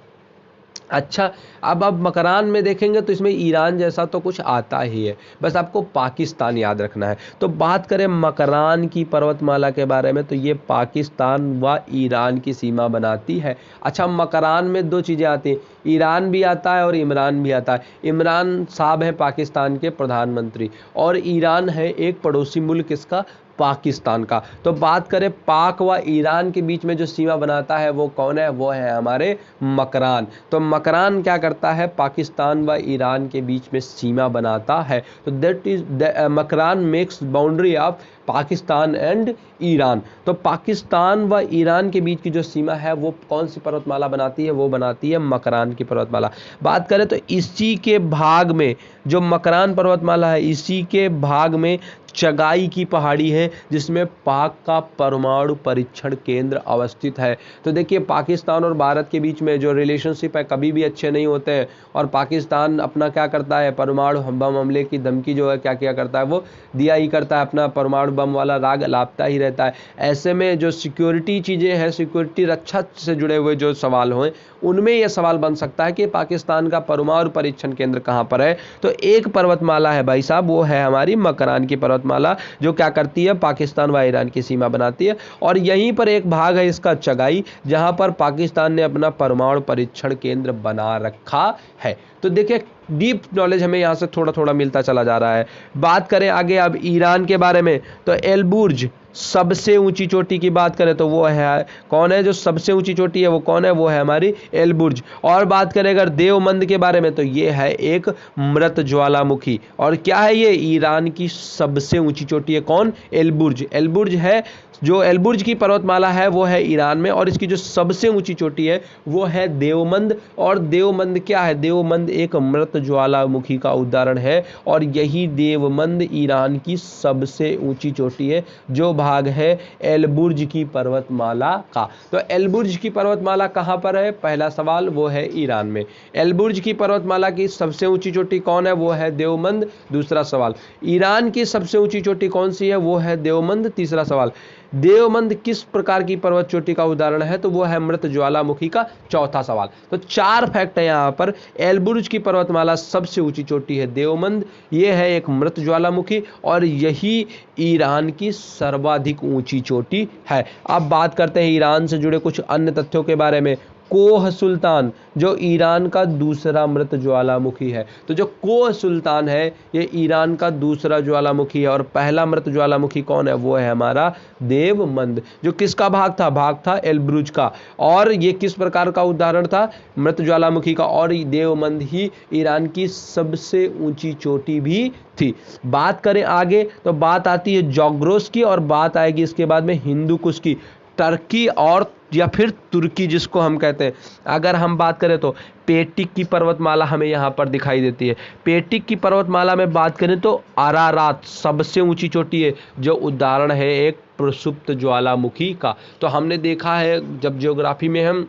अच्छा, अब मकरान में देखेंगे तो इसमें ईरान जैसा तो कुछ आता ही है, बस आपको पाकिस्तान याद रखना है। तो बात करें मकरान की पर्वतमाला के बारे में, तो ये पाकिस्तान व ईरान की सीमा बनाती है। अच्छा, मकरान में दो चीज़ें आती हैं, ईरान भी आता है और इमरान भी आता है। इमरान साहब है पाकिस्तान के प्रधानमंत्री और ईरान है एक पड़ोसी मुल्क इसका, पाकिस्तान का। तो बात करें पाक व ईरान के बीच में जो सीमा बनाता है वो कौन है, वो है हमारे मकरान। तो मकरान क्या करता है, पाकिस्तान व ईरान के बीच में सीमा बनाता है। तो that is Makran makes boundary of Pakistan and Iran. तो पाकिस्तान व ईरान के बीच की जो सीमा है वो कौन सी पर्वतमाला बनाती है, वो बनाती है मकरान की पर्वतमाला। बात करें तो इसी के भाग में जो मकरान पर्वतमाला है, इसी के भाग में चगाई की पहाड़ी है जिसमें पाक का परमाणु परीक्षण केंद्र अवस्थित है। तो देखिए, पाकिस्तान और भारत के बीच में जो रिलेशनशिप है कभी भी अच्छे नहीं होते हैं, और पाकिस्तान अपना क्या करता है, परमाणु बम हमले की धमकी जो है क्या करता है, वो दिया ही करता है, अपना परमाणु बम वाला राग लापता ही रहता है। ऐसे में जो सिक्योरिटी चीज़ें हैं, सिक्योरिटी रक्षा से जुड़े हुए जो सवाल हों, उनमें यह सवाल बन सकता है कि पाकिस्तान का परमाणु परीक्षण केंद्र कहाँ पर है। तो एक पर्वतमाला है भाई साहब, वो है हमारी मकरान की पर्वतमाला, जो क्या करती है, पाकिस्तान व ईरान की सीमा बनाती है। और यहीं पर एक भाग है इसका चगाई, जहां पर पाकिस्तान ने अपना परमाणु परीक्षण केंद्र बना रखा है। तो देखिए, डीप नॉलेज हमें यहाँ से थोड़ा थोड़ा मिलता चला जा रहा है। बात करें आगे अब ईरान के बारे में, तो एलबुर्ज सबसे ऊंची चोटी की बात करें तो वो है कौन है, जो सबसे ऊंची चोटी है वो कौन है, वो है हमारी एलबुर्ज। और बात करें अगर देवमंद के बारे में, तो ये है एक मृत ज्वालामुखी। और क्या है ये, ईरान की सबसे ऊंची चोटी है, कौन, एलबुर्ज। एलबुर्ज है जो एलबुर्ज की पर्वतमाला है वो है ईरान में, और इसकी जो सबसे ऊंची चोटी है वो है देवमंद। और देवमंद क्या है? देवमंद एक मृत ज्वालामुखी का उदाहरण है, और यही देवमंद ईरान की सबसे ऊंची चोटी है, जो भाग है एलबुर्ज की पर्वतमाला का। तो एलबुर्ज की पर्वतमाला कहां पर है? पहला सवाल वो है ईरान में। एलबुर्ज की पर्वतमाला की सबसे ऊंची चोटी कौन है? वो है देवमंद। दूसरा सवाल, ईरान की सबसे ऊंची चोटी कौन सी है? वो है देवमंद। तीसरा सवाल, देवमंद किस प्रकार की पर्वत चोटी का उदाहरण है? तो वो है मृत ज्वालामुखी का। चौथा सवाल। तो 4 फैक्ट है यहां पर। एलबुर्ज की पर्वतमाला सबसे ऊंची चोटी है देवमंद, ये है एक मृत ज्वालामुखी, और यही ईरान की सर्वाधिक ऊंची चोटी है। अब बात करते हैं ईरान से जुड़े कुछ अन्य तथ्यों के बारे में। कोह सुल्तान जो ईरान का दूसरा मृत ज्वालामुखी है, तो जो कोह सुल्तान है ये ईरान का दूसरा ज्वालामुखी है, और पहला मृत ज्वालामुखी कौन है? वो है हमारा देवमंद, जो किसका भाग था? भाग था एलब्रुज का। और ये किस प्रकार का उदाहरण था? मृत ज्वालामुखी का। और देवमंद ही ईरान की सबसे ऊंची चोटी भी थी। बात करें आगे तो बात आती है जॉग्रोस की, और बात आएगी इसके बाद में हिंदू कुश की। टर्की और या फिर तुर्की जिसको हम कहते हैं। अगर हम बात करें तो पेटिक की पर्वतमाला हमें यहाँ पर दिखाई देती है। पेटिक की पर्वतमाला में बात करें तो अरारात सबसे ऊंची चोटी है, जो उदाहरण है एक प्रसुप्त ज्वालामुखी का। तो हमने देखा है जब ज्योग्राफी में हम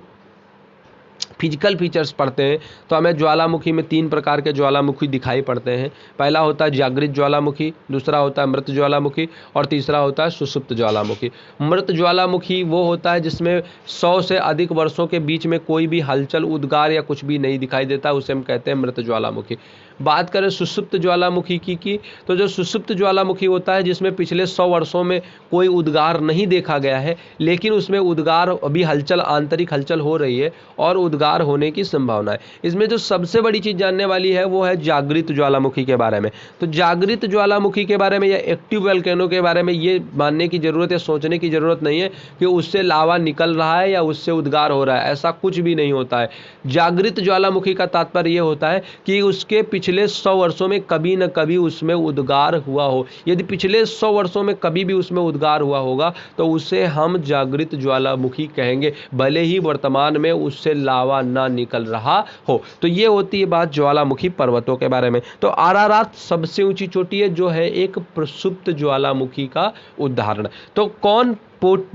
फिजिकल फीचर्स पढ़ते हैं तो हमें ज्वालामुखी में 3 प्रकार के ज्वालामुखी दिखाई पड़ते हैं। पहला होता है जागृत ज्वालामुखी, दूसरा होता है मृत ज्वालामुखी, और तीसरा होता है सुषुप्त ज्वालामुखी। मृत ज्वालामुखी वो होता है जिसमें 100 से अधिक वर्षों के बीच में कोई भी हलचल, उद्गार या कुछ भी नहीं दिखाई देता, उसे हम कहते हैं मृत ज्वालामुखी। बात करें सुषुप्त ज्वालामुखी की तो जो सुषुप्त ज्वालामुखी होता है जिसमें पिछले 100 वर्षों में कोई उद्गार नहीं देखा गया है, लेकिन उसमें उद्गार अभी हलचल, आंतरिक हलचल हो रही है और उद्गार होने की संभावना है। इसमें जो सबसे बड़ी चीज जानने वाली है वो है जागृत ज्वालामुखी के बारे में। तो जागृत ज्वालामुखी के बारे में या एक्टिव वोल्केनो के बारे में ये मानने की जरूरत है, सोचने की जरूरत नहीं है कि उससे लावा निकल रहा है या उससे उद्गार हो रहा है, ऐसा कुछ भी नहीं होता है। जागृत ज्वालामुखी का तात्पर्य यह होता है कि उसके पिछले 100 वर्षों में कभी न कभी उसमें उद्गार हुआ हो। यदि पिछले 100 वर्षों में कभी भी उसमें उद्गार हुआ होगा तो उसे हम जागृत ज्वालामुखी कहेंगे, भले ही वर्तमान में उससे लावा ना निकल रहा हो। तो ये होती है बात ज्वालामुखी पर्वतों के बारे में। तो अरारात सबसे ऊंची चोटी है जो है एक प्रसुप्त ज्वालामुखी का उदाहरण। तो कौन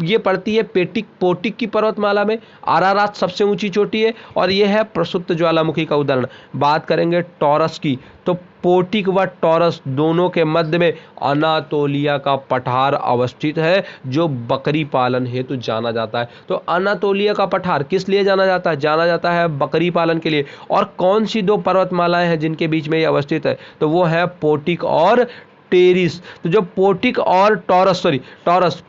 ये पड़ती है पोटिक की पर्वतमाला में। अरारात सबसे ऊंची चोटी है और यह है प्रसुप्त ज्वालामुखी का उदाहरण। बात करेंगे टॉरस की तो पोटिक व टॉरस दोनों के मध्य में अनातोलिया का पठार अवस्थित है जो बकरी पालन हेतु जाना जाता है। तो अनातोलिया का पठार किस लिए जाना जाता है? जाना जाता है बकरी पालन के लिए। और कौन सी 2 पर्वतमालाएं हैं जिनके बीच में ये अवस्थित है? तो वो है पोटिक और टेरिस। तो जो पोटिक और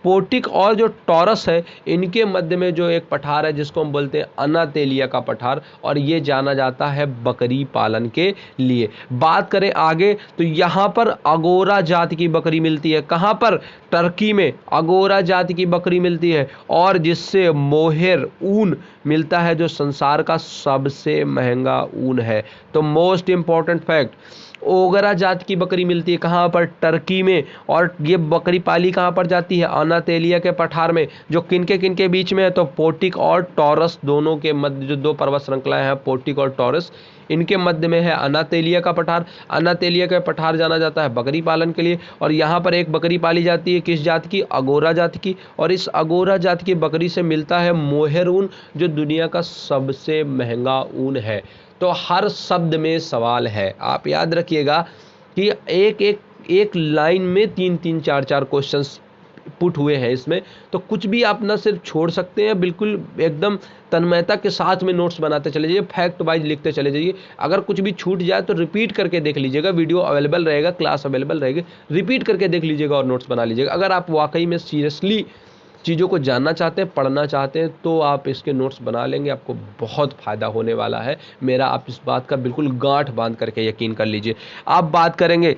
पोटिक और जो टॉरस है इनके मध्य में जो एक पठार है जिसको हम बोलते हैं अनातेलिया का पठार, और ये जाना जाता है बकरी पालन के लिए। बात करें आगे तो यहाँ पर अगोरा जाति की बकरी मिलती है। कहाँ पर? टर्की में अगोरा जाति की बकरी मिलती है, और जिससे मोहेर ऊन मिलता है जो संसार का सबसे महंगा ऊन है। तो मोस्ट इंपॉर्टेंट फैक्ट, ओगरा जात की बकरी मिलती है। कहाँ पर? टर्की में। और ये बकरी पाली कहाँ पर जाती है? अनातेलिया के पठार में। जो किनके बीच में है? तो पोटिक और टॉरस दोनों के मध्य जो 2 पर्वत श्रृंखलाएं हैं पोटिक और टॉरस, इनके मध्य में है अनातेलिया का पठार। अनातेलिया का पठार जाना जाता है बकरी पालन के लिए, और यहाँ पर एक बकरी पाली जाती है किस जात की? अगोरा जात की। और इस अगोरा जात की बकरी से मिलता है मोहेर ऊन जो दुनिया का सबसे महंगा ऊन है। तो हर शब्द में सवाल है। आप याद रखिएगा कि एक लाइन में 3-3, 4-4 क्वेश्चंस पुट हुए हैं इसमें। तो कुछ भी आप ना सिर्फ छोड़ सकते हैं, बिल्कुल एकदम तन्मयता के साथ में नोट्स बनाते चले जाइए, फैक्ट वाइज लिखते चले जाइए। अगर कुछ भी छूट जाए तो रिपीट करके देख लीजिएगा, वीडियो अवेलेबल रहेगा, क्लास अवेलेबल रहेगी, रिपीट करके देख लीजिएगा और नोट्स बना लीजिएगा। अगर आप वाकई में सीरियसली चीज़ों को जानना चाहते हैं, पढ़ना चाहते हैं, तो आप इसके नोट्स बना लेंगे, आपको बहुत फ़ायदा होने वाला है मेरा। आप इस बात का बिल्कुल गांठ बांध करके यकीन कर लीजिए। आप बात करेंगे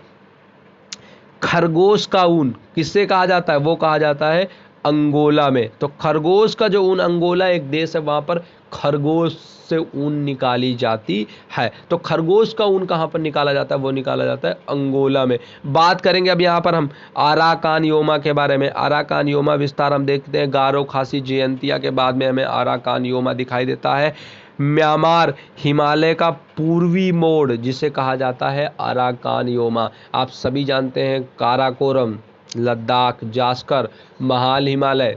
खरगोश का ऊन किससे कहा जाता है? वो कहा जाता है अंगोला में। तो खरगोश का जो ऊन, अंगोला एक देश है, वहाँ पर खरगोश से ऊन निकाली जाती है। तो खरगोश का ऊन कहाँ पर निकाला जाता है? वो निकाला जाता है अंगोला में। बात करेंगे अब यहाँ पर हम अराकान योमा के बारे में। अराकान योमा विस्तार हम देखते हैं, गारो, खासी, जयंतिया के बाद में हमें अराकान योमा दिखाई देता है। म्यांमार, हिमालय का पूर्वी मोड़ जिसे कहा जाता है अराकान योमा। आप सभी जानते हैं काराकोरम, लद्दाख, जास्कर, महाल हिमालय,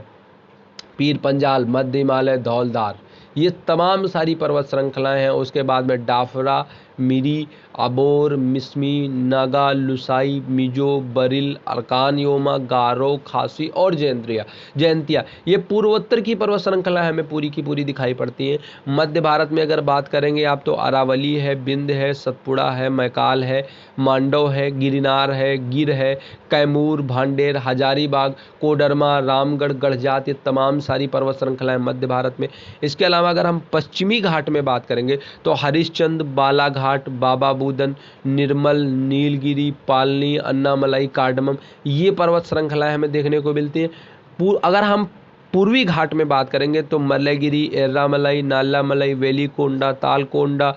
पीर पंजाल, मध्य हिमालय, धौलधार, ये तमाम सारी पर्वत श्रृंखलाएं हैं। उसके बाद में डाफरा, मिरी, अबोर, मिसमी, नागा, लुसाई, मिजो, बरिल, अरकान योमा, गारो, खासी और जयंतिया ये पूर्वोत्तर की पर्वत श्रृंखला हमें पूरी की पूरी दिखाई पड़ती है। मध्य भारत में अगर बात करेंगे आप तो अरावली है, बिंद है, सतपुड़ा है, मैकाल है, मांडव है, गिरनार है, गिर है, कैमूर, भांडेर, हजारीबाग, कोडरमा, रामगढ़, गढ़जात, ये तमाम सारी पर्वत श्रृंखलाएं मध्य भारत में। इसके अलावा अगर हम पश्चिमी घाट में बात करेंगे तो हरिश्चंद्र, बालाघाट, बाबा बूदन, निर्मल, नीलगिरी, पालनी, अन्नामलाई, कार्डमम, ये पर्वत श्रृंखलाएं हमें देखने को मिलती हैं। अगर हम पूर्वी घाट में बात करेंगे तो मल्लगिरी, एर्रामलाई, नालामलाई, वेलिकोंडा, तालकोंडा,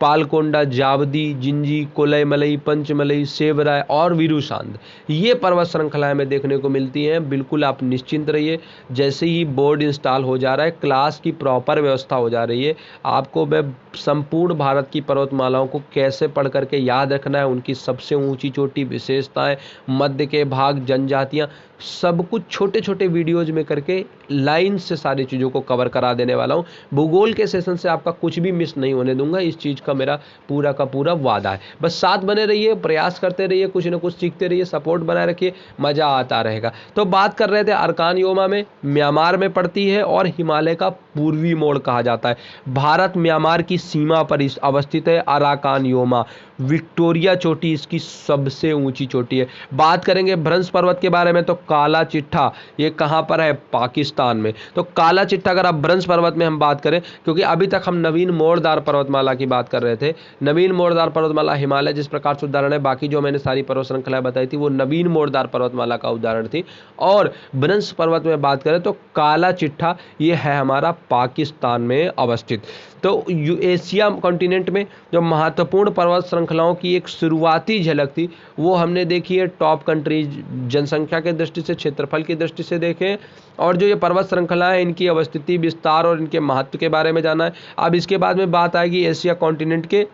पालकोंडा, जावदी, जिंजी, कोलैमलई, पंचमलई, सेवराय और वीरूशांद, ये पर्वत श्रृंखलाएं हमें देखने को मिलती हैं। बिल्कुल आप निश्चिंत रहिए, जैसे ही बोर्ड इंस्टॉल हो जा रहा है, क्लास की प्रॉपर व्यवस्था हो जा रही है, आपको मैं संपूर्ण भारत की पर्वतमालाओं को कैसे पढ़ करके याद रखना है, उनकी सबसे ऊंची चोटी, विशेषताएं, मध्य के भाग, जनजातियां, सब कुछ छोटे छोटे वीडियोज में करके लाइन से सारी चीज़ों को कवर करा देने वाला हूँ। भूगोल के सेशन से आपका कुछ भी मिस नहीं होने दूंगा, इस चीज़ का मेरा पूरा का पूरा वादा है। बस साथ बने रहिए, प्रयास करते रहिए, कुछ ना कुछ सीखते रहिए, सपोर्ट बनाए रखिए, मज़ा आता रहेगा। तो बात कर रहे थे अरकान योमा में, म्यांमार में पड़ती है और हिमालय का पूर्वी मोड़ कहा जाता है। भारत म्यांमार की सीमा पर अवस्थित है अराकान योमा। विक्टोरिया चोटी इसकी सबसे ऊंची चोटी है। बात करेंगे भ्रंश पर्वत के बारे में तो काला चिट्ठा, ये कहाँ पर है? पाकिस्तान में। तो काला चिट्ठा अगर आप भ्रंश पर्वत में हम बात करें, क्योंकि अभी तक हम नवीन मोड़दार पर्वतमाला की बात कर रहे थे, नवीन मोड़दार पर्वतमाला हिमालय जिस प्रकार से उदाहरण है, बाकी जो मैंने सारी पर्वत श्रृंखलाएं बताई थी वो नवीन मोड़दार पर्वतमाला का उदाहरण थी। और भ्रंश पर्वत में बात करें तो काला चिट्ठा ये है हमारा पाकिस्तान में अवस्थित। तो एशिया कॉन्टिनेंट में जो महत्वपूर्ण पर्वत श्रृंखलाओं की एक शुरुआती झलक थी वो हमने देखी है टॉप कंट्रीज, जनसंख्या के दृष्टि से, क्षेत्रफल की दृष्टि से देखें, और जो ये पर्वत श्रृंखला है इनकी अवस्थिति, विस्तार और इनके महत्व के बारे में जाना है। अब इसके बाद में बात आएगी एशिया कॉन्टिनेंट के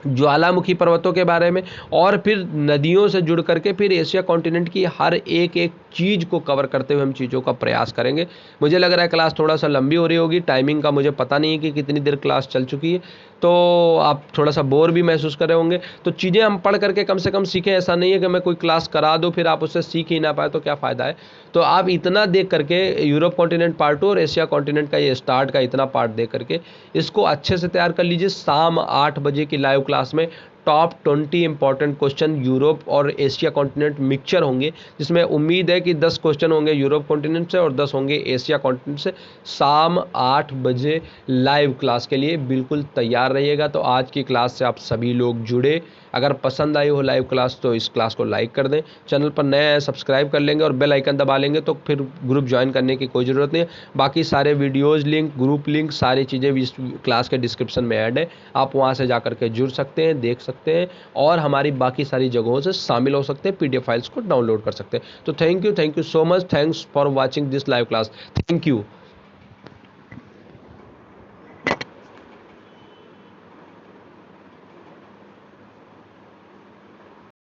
ज्वालामुखी पर्वतों के बारे में, और फिर नदियों से जुड़ करके फिर एशिया कॉन्टिनेंट की हर एक एक चीज़ को कवर करते हुए हम चीज़ों का प्रयास करेंगे। मुझे लग रहा है क्लास थोड़ा सा लंबी हो रही होगी, टाइमिंग का मुझे पता नहीं है कि कितनी देर क्लास चल चुकी है, तो आप थोड़ा सा बोर भी महसूस कर रहे होंगे। तो चीज़ें हम पढ़ करके कम से कम सीखें, ऐसा नहीं है कि मैं कोई क्लास करा दूँ फिर आप उससे सीख ही ना पाए तो क्या फ़ायदा है। तो आप इतना देख करके यूरोप कॉन्टिनेंट पार्ट 2 और एशिया कॉन्टिनेंट का ये स्टार्ट का इतना पार्ट देख करके इसको अच्छे से तैयार कर लीजिए। शाम 8 बजे की लाइव क्लास में टॉप 20 इंपॉर्टेंट क्वेश्चन यूरोप और एशिया कॉन्टिनेंट मिक्सचर होंगे, जिसमें उम्मीद है कि 10 क्वेश्चन होंगे यूरोप कॉन्टिनेंट से और 10 होंगे एशिया कॉन्टिनेंट से। शाम 8 बजे लाइव क्लास के लिए बिल्कुल तैयार रहिएगा। तो आज की क्लास से आप सभी लोग जुड़े, अगर पसंद आई हो लाइव क्लास तो इस क्लास को लाइक कर दें, चैनल पर नए हैं सब्सक्राइब कर लेंगे और बेल आइकन दबा लेंगे तो फिर ग्रुप ज्वाइन करने की कोई ज़रूरत नहीं है। बाकी सारे वीडियोज़ लिंक, ग्रुप लिंक, सारी चीज़ें इस क्लास के डिस्क्रिप्शन में ऐड है, आप वहाँ से जा करके जुड़ सकते हैं, देख सकते हैं और हमारी बाकी सारी जगहों से शामिल हो सकते हैं, PDF फाइल्स को डाउनलोड कर सकते हैं। तो thank you so much, thanks for watching this live class, thank you.